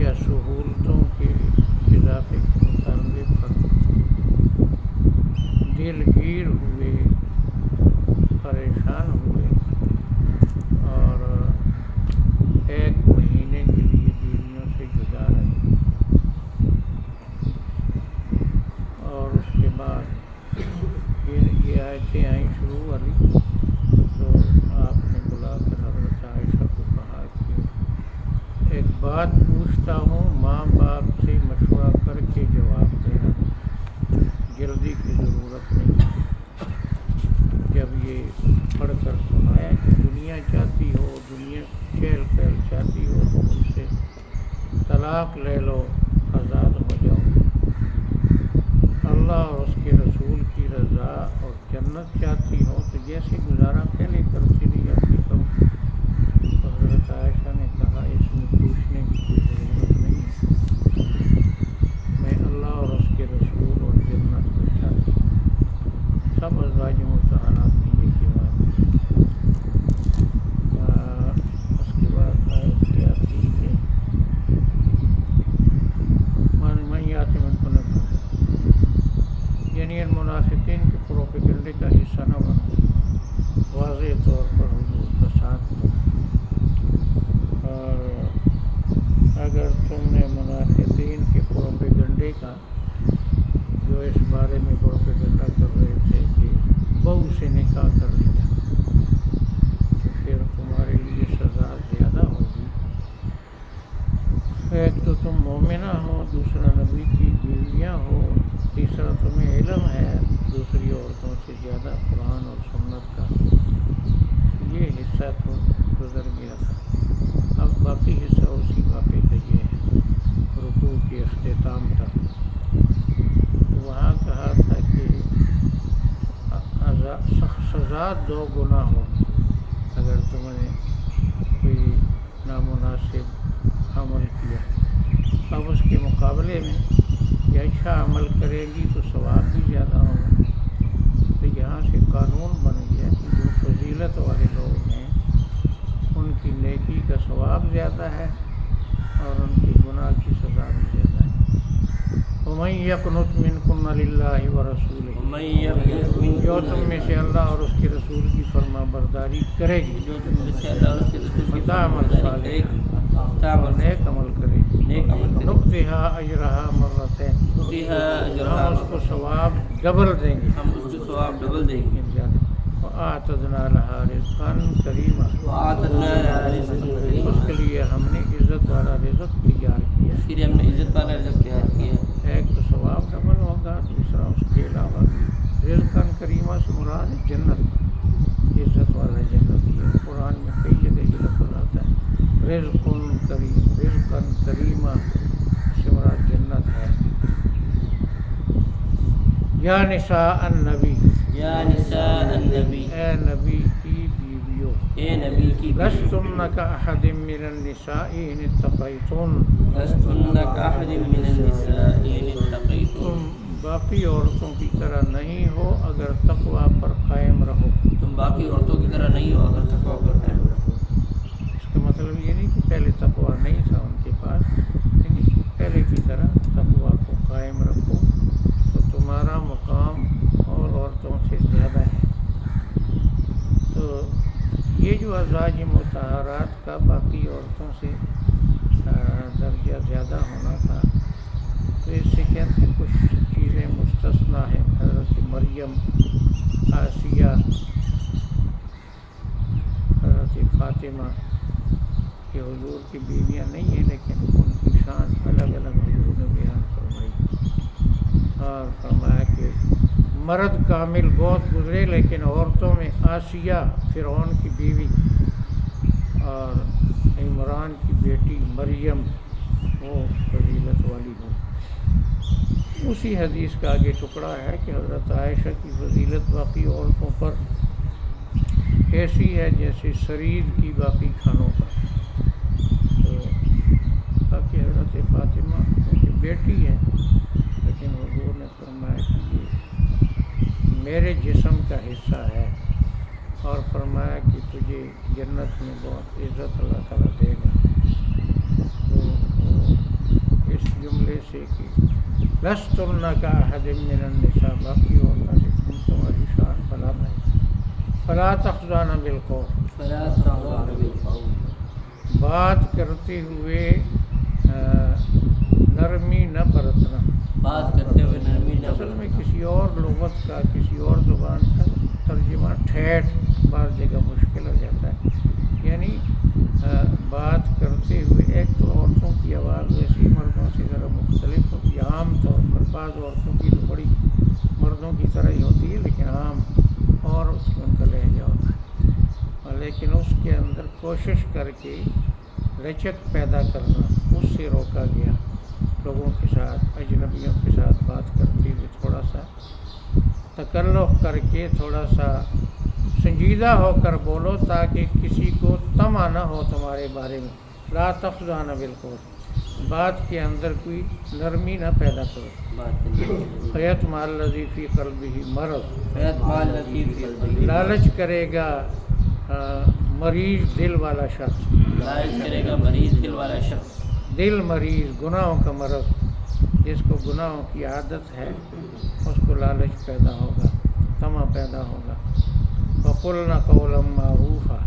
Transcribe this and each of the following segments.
یا سہولتوں کے اضافے کے مطالبے پر دلگیر ہوئے، پریشان ہوئے اور 1 مہینے کے لیے بیویوں سے جدا رہے، اور اس کے بعد یہ آیتیں آئیں شروع والی، تو آپ نے بلا کر حضرت عائشہ کو کہا کہ ایک بات پوچھتا ہوں، ماں باپ سے مشورہ کر کے جواب دینا، جلدی کی ضرورت نہیں۔ جب یہ پڑھ کر سنایا کہ دنیا چاہتی ہو، دنیا چہل پہل چاہتی ہو تو ان سے طلاق لے لو، آزاد ہو جاؤ، اللہ اور اس کے رسول کی رضا اور جنت چاہتی ہو تو جیسے گزارا پہلے کرتی رہی اپنی قوم۔ تو حضرت عائشہ نے کہا اس میں پوچھنے کی کوئی ضرورت نہیں ہے، میں اللہ اور اس کے رسول اور جنت کو چاہتی ہوں۔ سب ازواج مطہرات کی یہ جواب ہے۔ اس کے بعد آیت کیا تھی کہ من یاتی من کن یعنی ان منافقین کے پروپیگنڈے کا حصہ نہ بنو، واضح طور پر حضور کا ساتھ دو، اور اگر تم نے منافقین کے پروپیگنڈے کا، جو اس بارے میں پروپیگنڈا کر رہے تھے کہ بہو سے نکاح کر لیا، تو پھر تمہارے لیے سزا زیادہ ہوگی۔ ایک تو تم مومنہ ہو، دوسرا نبی کی بیویاں ہو، تیسرا تمہیں علم ہے دوسری عورتوں سے زیادہ قرآن اور سنت کا۔ یہ حصہ تو گزر گیا تھا، اب باقی حصہ اسی واقعے کا یہ ہے، رکوع کے اختتام تک۔ وہاں کہا تھا کہ سزا 2 گنا ہوگی اگر تم نے کوئی نامناسب عمل کیا۔ اب اس کے مقابلے میں کہ اچھا عمل کرے گی تو ثواب بھی زیادہ ہوگا۔ تو یہاں سے قانون بن گیا کہ جو فضیلت والے لوگ ہیں ان کی نیکی کا ثواب زیادہ ہے اور ان کی گناہ کی سزا بھی زیادہ ہے۔ وَمَن يَقْنُتْ مِنكُنَّ لِلَّهِ وَرَسُولِهِ، جو تم میں سے اللہ اور اس کے رسول کی فرما برداری کرے گی، وَتَعْمَلْ صَالِحًا، اور نیک عمل کرے گی، نُؤْتِهَا أَجْرَهَا مَرَّتَيْنِ، ہم اس کو ثواب ڈبل دیں گے، وَأَعْتَدْنَا لَهَا رِزْقًا كَرِيمًا، اس کے لیے ہم نے عزت والا رزق تیار کیا ہے۔ ایک تو ثواب ڈبل ہوگا، دوسرا اس کے علاوہ بھی رزقاً کریمہ سے مراد جنت، عزت والا جنت۔ یہ قرآن میں کئی جگہ یہ لفظ آتا ہے، رزقاً کریم، رزقاً کریمہ سے مراد جنت ہے۔ یا نساء النبی، اے نبی کی بیویوں، لستن کأحد من النساء ان اتقیتن، تم باقی عورتوں کی طرح نہیں ہو اگر تقوی پر قائم رہو۔ اس کا مطلب یہ نہیں کہ پہلے تقوی نہیں تھا ان کے پاس، لیکن پہلے کی طرح تقوی کو قائم رکھو تو تمہارا مقام اور عورتوں سے زیادہ ہے۔ تو یہ جو ازواج مطہرات کا باقی عورتوں سے درجہ زیادہ ہونا تھا، تو اس سے کیا تھے، کچھ چیزیں مستثنیٰ ہیں۔ حضرت مریم، آسیہ، حضرت فاطمہ یہ حضور کی بیویاں نہیں ہیں، لیکن ان کی شان الگ الگ حضور نے بیان فرمائی، اور فرمایا کہ مرد کامل بہت گزرے لیکن عورتوں میں آسیہ فرعون کی بیوی اور عمران کی بیٹی مریم وہ فضیلت والی ہو۔ اسی حدیث کا آگے ٹکڑا ہے کہ حضرت عائشہ کی فضیلت باقی عورتوں پر ایسی ہے جیسے سرید کی باقی کھانوں پر۔ تو باقی حضرت فاطمہ کی بیٹی ہے، لیکن حضور نے فرمایا کہ یہ میرے جسم کا حصہ ہے، اور فرمایا کہ تجھے جنت میں بہت عزت اللہ تعالیٰ دے گا۔ تو لستن کاحد من النساء، باقی عورتوں سے تمہاری شان بلند ہے. فلا تخضعن بالقول، بات کرتے ہوئے نرمی نہ برتنا. اصل میں کسی اور لغت کا، کسی اور زبان کا ترجمہ ٹھیٹھ بعض جگہ مشکل ہو جاتا ہے. یعنی بات کرتے ہوئے، ایک تو عورتوں کی آواز ویسی مردوں سے ذرا مختلف ہوتی ہے عام طور پر. بعض عورتوں کی تو بڑی مردوں کی طرح ہی ہوتی ہے، لیکن عام اور اس میں ان کا لہجہ ہوتا ہے. لیکن اس کے اندر کوشش کر کے لچک پیدا کرنا، اس سے روکا گیا. لوگوں کے ساتھ، اجنبیوں کے ساتھ بات کرتے ہوئے تھوڑا سا تکلف کر کے، تھوڑا سا سنجیدہ ہو کر بولو، تاکہ کسی کو طمع نہ ہو تمہارے بارے میں. لا تخضعن بالقول، بات کے اندر کوئی نرمی نہ پیدا کرو. فیطمع الذی فی قلبہ مرض، لالچ کرے گا مریض دل والا شخص. دل مریض، گناہوں کا مرض، جس کو گناہوں کی عادت ہے اس کو لالچ پیدا ہوگا، طمع پیدا ہوگا. وَقُلْنَ قَوْلًا مَّعْرُوفًا،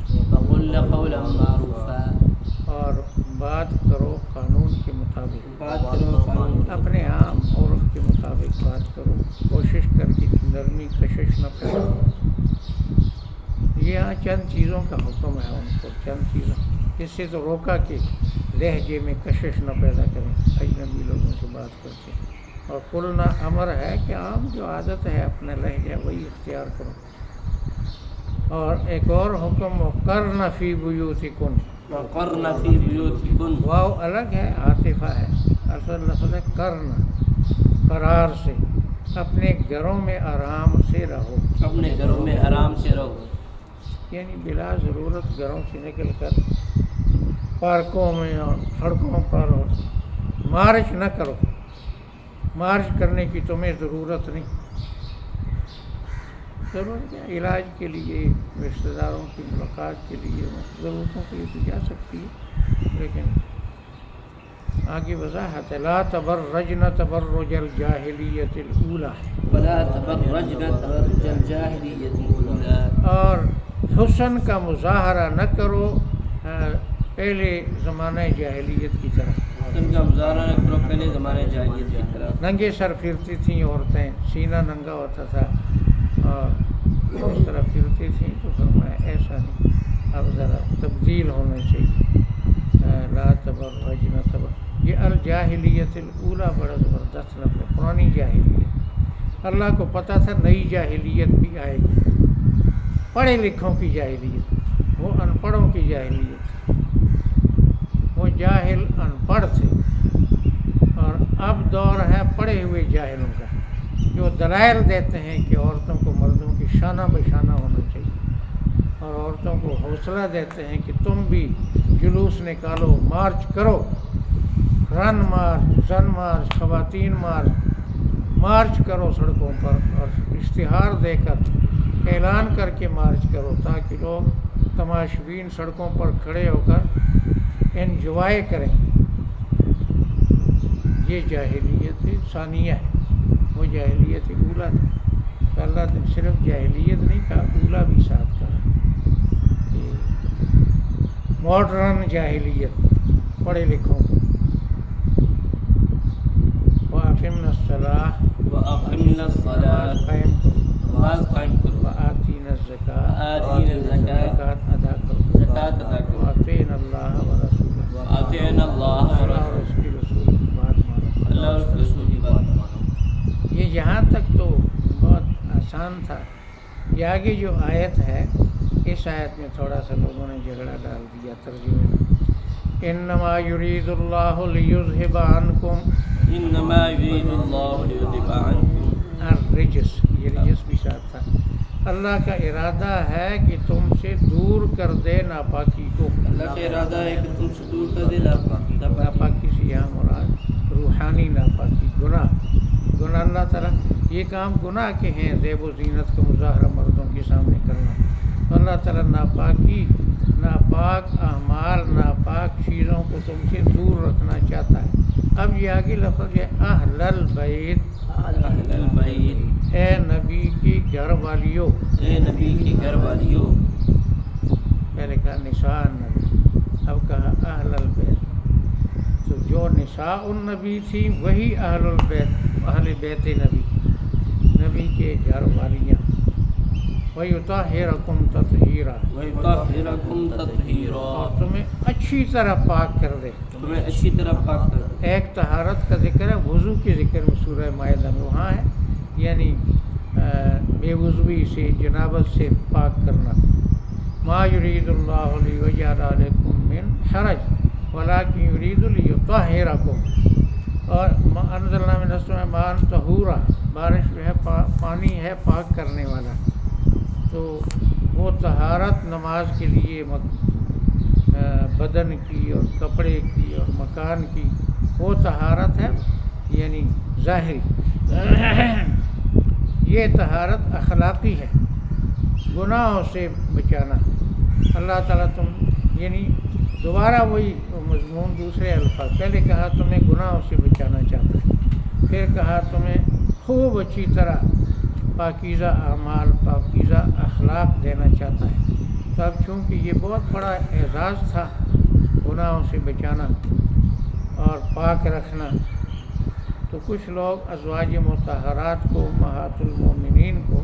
اور بات کرو قانون کے مطابق، اپنے عام عرف کے مطابق بات کرو. کوشش کر کے نرمی کشش نہ پیدا ہو. یہاں چند چیزوں کا حکم ہے ان کو، چند چیزوں اس سے تو روکا کہ لہجے میں کشش نہ پیدا کریں اجنبی لوگوں سے بات کرتے. اور قلنا امر ہے کہ عام جو عادت ہے اپنا لہجہ وہی اختیار کرو. اور ایک اور حکم، وقرن فی بیوتکن، واو الگ ہے، عاطفہ ہے. اصل لفظ ہے کرنا، قرار سے. اپنے گھروں میں آرام سے رہو، یعنی بلا ضرورت گھروں سے نکل کر پارکوں میں اور سڑکوں پر مارچ نہ کرو. مارچ کرنے کی تمہیں ضرورت نہیں. ضرورت ہے علاج کے لیے، رشتہ داروں کی ملاقات کے لیے، ضرورتوں کے لیے تو جا سکتی ہے، لیکن آگے وضاحت ہے. لا تبرجن تبرج الجاہلیت الاولی، اور حسن کا مظاہرہ نہ کرو پہلے زمانہ جاہلیت کی طرح. ننگے سر پھرتی تھیں عورتیں، سینہ ننگا ہوتا تھا اور اس طرح پھرتی تھیں. تو فرمایا ایسا نہیں، اب ذرا تبدیل ہونا چاہیے. لا تبرجن یہ الجاہلیت الاولی بڑا زبردست لفظ ہے. پرانی جاہلیت، اللہ کو پتہ تھا نئی جاہلیت بھی آئے گی، پڑھے لکھوں کی جاہلیت، وہ ان پڑھوں کی جاہلیت. وہ جاہل ان پڑھ تھے، اور اب دور ہے پڑھے ہوئے جاہلوں کا، جو دلائل دیتے ہیں کہ عورتوں کو مردوں کی شانہ بشانہ ہونا چاہیے، اور عورتوں کو حوصلہ دیتے ہیں کہ تم بھی جلوس نکالو، مارچ کرو، رن مارچ، زن مارچ، خواتین مارچ، مارچ کرو سڑکوں پر، اور اشتہار دے کر اعلان کر کے مارچ کرو، تاکہ لوگ تماشبین سڑکوں پر کھڑے ہو کر انجوائے کریں. یہ جاہلیت ثانیہ ہے، وہ جاہلیت اولیٰ تھی. تو اللہ نے صرف جاہلیت نہیں کہا، اولیٰ بھی ساتھ کہا. ماڈرن جاہلیت، پڑھے لکھوں کو. وَأَقِمْنَا الصَّلَاةَ، قائم کرو. وَآتِينَا الزَّكَاةَ، زکوٰۃ ادا کرو. وَأَطِیعْنَا اللَّهَ وَرَسُولَهُ، اللہ اور اس کے رسول کی بات مانو. یہ یہاں تک تو بہت آسان تھا. یہ آگے جو آیت ہے، اس آیت میں تھوڑا سا لوگوں نے جھگڑا ڈال دیا ترجمے میں. انما یرید اللہ لیذھب عنکم الرجس، یہ رجس بھی ساتھ تھا. اللہ کا ارادہ ہے کہ تم سے دور کر دے ناپاکی کو. اللہ کا ارادہ ہے کہ تم سے دور کر دے ناپاکی سے یہاں مراد روحانی ناپاکی، گناہ. اللہ تعالیٰ یہ کام گناہ کے ہیں، زیب و زینت کا مظاہرہ مردوں کے سامنے کرنا. اللہ تعالیٰ ناپاکی، ناپاک اعمال، ناپاک چیزوں کو تم سے دور رکھنا چاہتا ہے. اب یہ آگے لفظ ہے اہل البیت، اہل البیت، اے نبی کی گھر والیوں، اے نبی کی گھر والیوں، پہلے کہا نساء النبی، اب کہا اہل البیت، تو جو نساء النبی تھی وہی اہل البیت، اہل بیت نبی، نبی کے گھر والیاں، وَيُطَهِّرَكُمْ تَطْهِيرًا، وَيُطَهِّرَكُمْ اور تَطْهِيرًا، تمہیں اچھی طرح پاک کر دے۔ تمہیں اچھی طرح پاک کر دے۔ ایک طہارت کا ذکر ہے، وضو کے ذکر میں سورہ مائدہ میں وہاں ہے، یعنی بے وضوئی سے، جنابت سے پاک کرنا۔ ما یرید اللہ لیجعل علیکم من حرج ولکن یرید لیطہرکم، اور انزلنا من السماء ماء طہورا، بارش جو ہے پانی ہے پاک کرنے والا، تو وہ طہارت نماز کے لیے بدن کی اور کپڑے کی اور مکان کی وہ طہارت ہے، یعنی ظاہری۔ یہ طہارت اخلاقی ہے، گناہوں سے بچانا۔ اللہ تعالیٰ یعنی دوبارہ وہی مضمون دوسرے الفاظ، پہلے کہا تمہیں گناہوں سے بچانا چاہتا ہے، پھر کہا تمہیں خوب اچھی طرح پاکیزہ اعمال، پاکیزہ اخلاق دینا چاہتا ہے۔ تو اب چونکہ یہ بہت بڑا اعزاز تھا گناہوں سے بچانا اور پاک رکھنا، تو کچھ لوگ ازواج مطہرات کو، امہات المومنین کو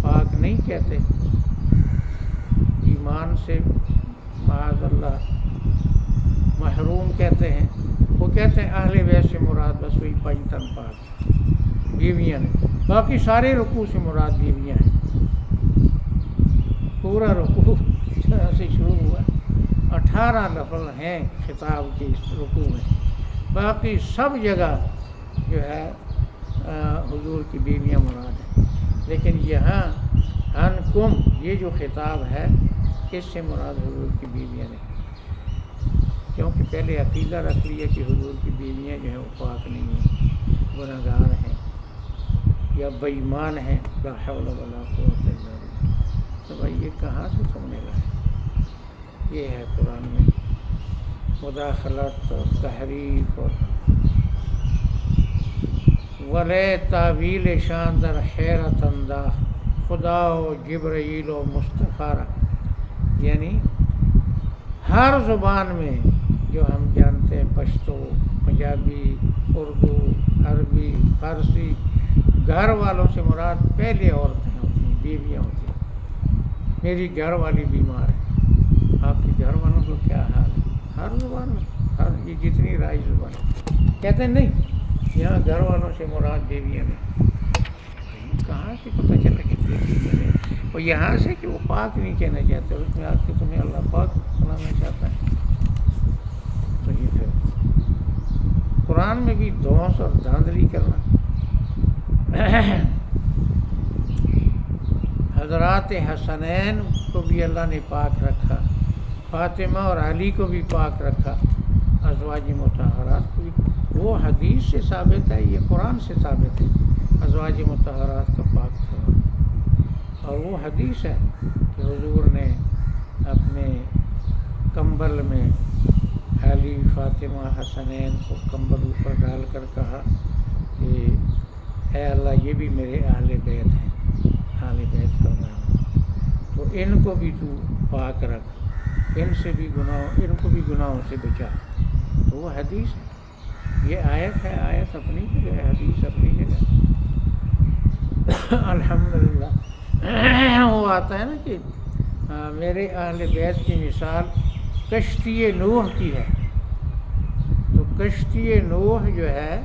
پاک نہیں کہتے، ایمان سے معاذ اللہ محروم کہتے ہیں، وہ کہتے ہیں اہل بیت سے مراد بس وہی پنج تن پاک بیویاں ہیں، باقی سارے رکوع سے مراد بیویاں ہیں۔ پورا رکوع جہاں سے شروع ہوا 18 لفظ ہیں خطاب کے اس رکوع میں، باقی سب جگہ جو ہے حضور کی بیویاں مراد ہیں، لیکن یہاں انکم یہ جو خطاب ہے اس سے مراد حضور کی بیویاں نہیں، کیونکہ پہلے عقیدہ رکھ لیا کہ حضور کی بیویاں جو ہیں وہ پاک نہیں ہیں، گنہگار ہیں یا بے ایمان ہیں، لا حول ولا قوت الا باللہ۔ تو بھائی یہ کہاں سے تم نے لائے؟ یہ ہے قرآن میں مداخلت اور تحریف اور وَلَے تعویل شان در حیرت انداخ خدا و جبرائیل و مصطفیٰ، یعنی ہر زبان میں جو ہم جانتے ہیں، پشتو، پنجابی، اردو، عربی، فارسی، گھر والوں سے مراد پہلے عورتیں ہوتی ہیں، بیویاں ہوتی ہیں۔ میری گھر والی بیمار ہے، آپ کے گھر والوں کو کیا حال ہے؟ ہر زبان میں، ہر یہ جتنی رائج زبان کہتے ہیں نہیں، یہاں گھر والوں سے مراد بیویاں نہیں۔ کہاں سے پتہ چلا کہ بیویاں نہیں؟ اور یہاں سے کہ وہ پاک نہیں کہنا چاہتے، اس میں آ کے تمہیں اللہ پاک بنانا چاہتا ہے۔ تو یہ پھر قرآن میں بھی دھونس اور دھاندلی کرنا۔ حضرات حسنین کو بھی اللہ نے پاک رکھا، فاطمہ اور علی کو بھی پاک رکھا، ازواج مطہرات کو بھی۔ وہ حدیث سے ثابت ہے، یہ قرآن سے ثابت ہے ازواج مطہرات کا پاک تھا، اور وہ حدیث ہے کہ حضور نے اپنے کمبل میں علی، فاطمہ، حسنین کو کمبل اوپر ڈال کر کہا کہ اے اللہ یہ بھی میرے اہل بیت ہیں، اہل بیت کا نام، تو ان کو بھی تو پاک رکھ، ان کو بھی گناہوں سے بچا۔ تو وہ حدیث ہے، یہ آیت ہے، آیت اپنی جگہ ہے، حدیث اپنی جگہ۔ الحمدللہ وہ آتا ہے نا کہ میرے اہل بیت کی مثال کشتی نوح کی ہے، تو کشتی نوح جو ہے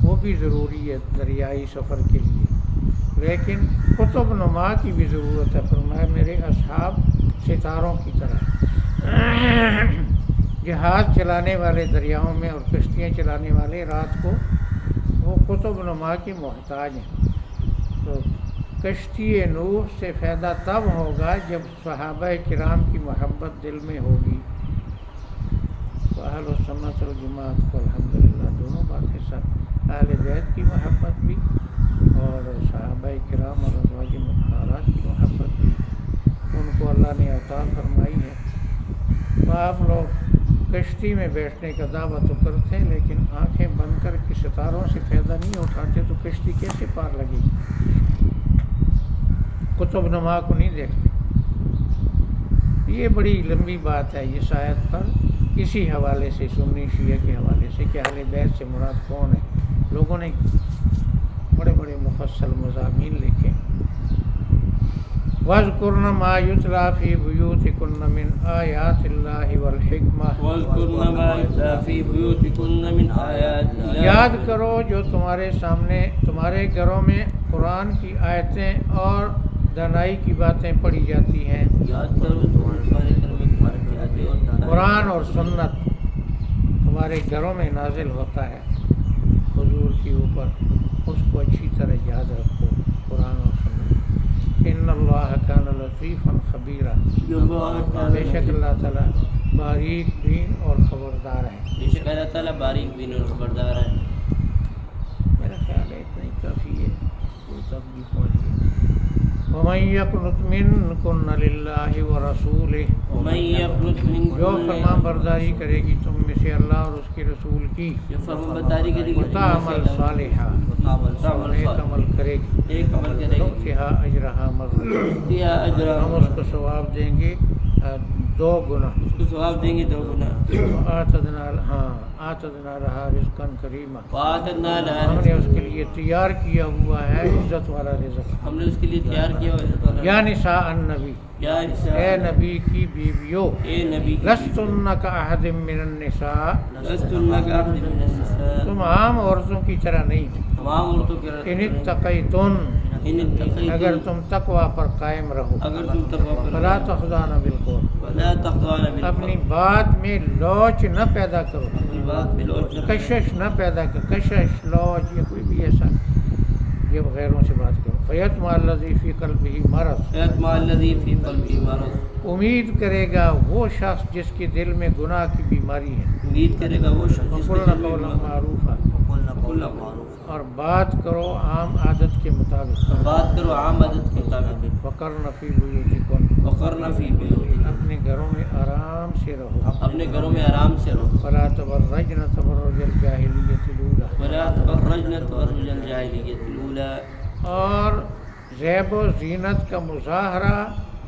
وہ بھی ضروری ہے دریائی سفر کے لیے، لیکن قطب نما کی بھی ضرورت ہے۔ فرمایا میرے اصحاب ستاروں کی طرح، جہاز چلانے والے دریاؤں میں اور کشتیاں چلانے والے رات کو وہ قطب نما کے محتاج ہیں۔ تو کشتی نوح سے فائدہ تب ہوگا جب صحابہ کرام کی محبت دل میں ہوگی۔ تو اہل السنت والجماعت کو الحمدللہ دونوں باتیں ساتھ، اہل بیت کی محبت بھی اور صحابہ کرام اور ازواج مطہرات کی محبت بھی ان کو اللہ نے عطا فرمائی ہے۔ تو آپ لوگ کشتی میں بیٹھنے کا دعویٰ تو کرتے ہیں لیکن آنکھیں بند کر کے ستاروں سے فائدہ نہیں اٹھاتے تو کشتی کیسے پار لگے گی؟ قطب نما کو نہیں دیکھتے۔ یہ بڑی لمبی بات ہے یہ آیت پر اسی حوالے سے سنی شیعہ کے حوالے سے کہ اہل بیت سے مراد کون ہے۔ لوگوں نے بڑے بڑے مفصل مضامین لکھے۔ وَاذْكُرْنَ مَا يُتْلَى فِي بُيُوتِكُنَّ مِنْ آيَاتِ اللَّهِ وَالْحِكْمَةِ واذكرن ما يتلى في بيوتكن من آيات الله یاد کرو جو تمہارے سامنے تمہارے گھروں میں قرآن کی آیتیں اور دانائی کی باتیں پڑھی جاتی ہیں۔ یاد کرو تمہارے گھر میں تمہارے پیادے اور دانائی قرآن اور سنت تمہارے گھروں میں نازل ہوتا ہے حضور کے اوپر، اس کو اچھی طرح یاد رکھو قرآن اور سنت۔ ان اللہ کان لطیفا خبیرا، بے شک اللہ تعالیٰ باریک بین اور خبردار ہے۔ بے شک اللہ تعالیٰ باریک بین اور خبردار ہے۔ میرا خیال ہے اتنا ہی کافی ہے، کوئی تب بھی پہنچ گئی۔ وَمَن يَقْنُتْ مِنكُنَّ لِلَّهِ وَرَسُولِهِ، ومن يقنط منكن جو فرمان برداری کرے گی تم میں سے اللہ اور اس کے رسول کی، جو فرمانبرداری کرے گی وَتَعْمَلْ صَالِحًا، نیک عمل کرے گی، ایک عمل کرے گی نُؤْتِهَا أَجْرَهَا مَرَّتَيْنِ، دیا اجر، ہم اس کو ثواب دیں گے 2 گنا۔ اس کو ثواب دیں گے 2 گنا۔ آتدنا لہا رزقا کریما، وَآتَيْنَا لَهَا ہم نے اس کے لیے تیار کیا ہوا ہے عزت والا رزق۔ ہم نے اس کے لیے تیار کیا ہوا ہے۔ یا نساء النبی، یا نساء، اے نبی کی بیویوں، اے نبی کی لستن کاحد من النساء، لستن کاحد من النساء، تم عام عورتوں کی طرح نہیں، تمام عورتوں کے ان اتقیتن، ان اتقیتم، اگر تم تقوی پر قائم رہو، اگر تم تقوی پر فلا تخضعن بالقول، ولا تخضعن بالقول، اپنی بات میں لوچ نہ پیدا کرو، اپنی بات میں لوچ نہ کشش نہ پیدا کر، کشش لوچ یا کوئی بھی ایسا جب غیروں سے بات کرو۔ فیطمع الذی فی قلبہ مرض، فیطمع الذی فی قلبہ مرض، امید کرے گا وہ شخص جس کے دل میں گناہ کی بیماری ہے۔ امید کرے گا وہ شخص جس وقلنا کے قولا دل میں معروفا، قولا معروف، اور بات کرو عام عادت کے مطابق۔ بات کرو عام عادت کے مطابق، وقرن فی بیوتکن، وقرن فی بیوتکن، اپنے گھروں میں آرام سے رہو۔ اپنے گھروں میں آرام سے رہو، فلا تبرجن تبرج الجاہلیۃ الاولی، ولا تبرجن تبرج الجاہلیۃ الاولی، اور زیب و زینت کا مظاہرہ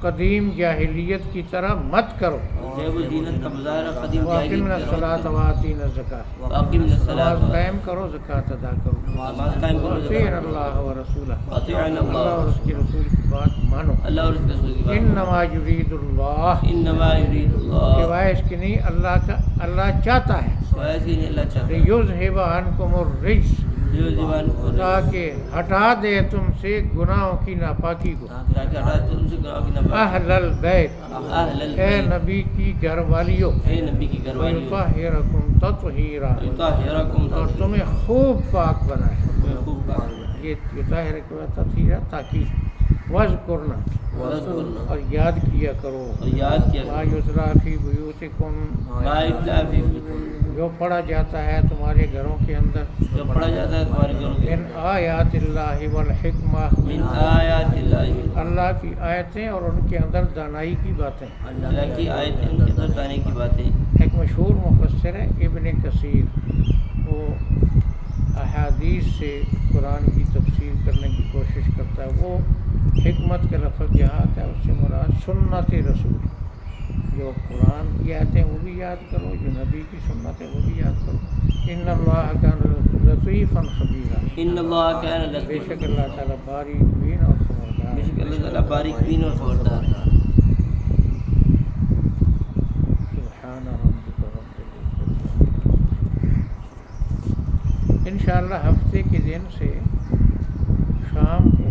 قدیم جاہلیت کی طرح مت کرو۔ زیب و زینت کا مظاہرہ قدیم وَأَقِمْنَا الصَّلَاةَ وَآتِينَا الزَّكَاةَ، واقیم نماز الصلاۃ، قائم کرو زکوٰۃ ادا کرو۔ نماز قائم کرو، وَأَطِیعُوا اللَّهَ وَرَسُولَهُ، اطیعوا اللہ اور اللہ، اس کے رسول کی بات مانو۔ اللہ اور اس کے رسول کی بات، انما یرید اللہ، انما یرید اللہ، سوائے اس کے نہیں اللہ چاہتا ہے، ویسے نہیں اللہ چاہتا ہے، لیذھب عنکم الرجس، جو زبان کو تاکہ ہٹا دے تم سے گناہوں کی ناپاکی کو۔ تاکہ ہٹا دے تم سے گناہ کی ناپاکی، اہل البیت، اہل اے البیت، نبی کی گھر والیوں، اے نبی کی گھر والیوں، ویطہرکم تطہیرا، یطہرکم اور تمہیں خوب پاک بنائے۔ تمہیں خوب پاک، یہ یطہرکم تطہیرا تاکہ وذکرنا، وذکرنا، اور یاد کیا کرو، اور یاد کیا ما کرو، یتلیٰ فی بیوتکم، ما یتلیٰ فی بیوتکم، جو پڑھا جاتا ہے تمہارے گھروں کے اندر، جو پڑھا جاتا ہے تمہارے گھروں کے من آیات اللہ والحکمہ، من آیات اللہ، اللہ کی آیتیں اور ان کے اندر دانائی کی باتیں۔ اللہ کی آیتیں، ان کے اندر دانے کی باتیں۔ ایک مشہور مفسر ہے ابن کثیر، وہ احادیث سے قرآن کی تفسیر کرنے کی کوشش کرتا ہے۔ وہ حکمت کا لفظ جہاں آتا ہے اس سے مراد سنت رسول، جو قرآن کی آیتیں وہ بھی یاد کرو، جو نبی کی سنت ہے وہ بھی یاد کرو۔ ان اللہ کان لطیفا خبیرا، ان اللہ کان بے لطیفا، شک اللہ تعالیٰ باریک بین اور خبردار بے ہے۔ شک اللہ تعالیٰ باریک بین اور خبردار ہے۔ سبحان ربک رب العزت۔ انشاءاللہ ہفتے کے دن سے شام کو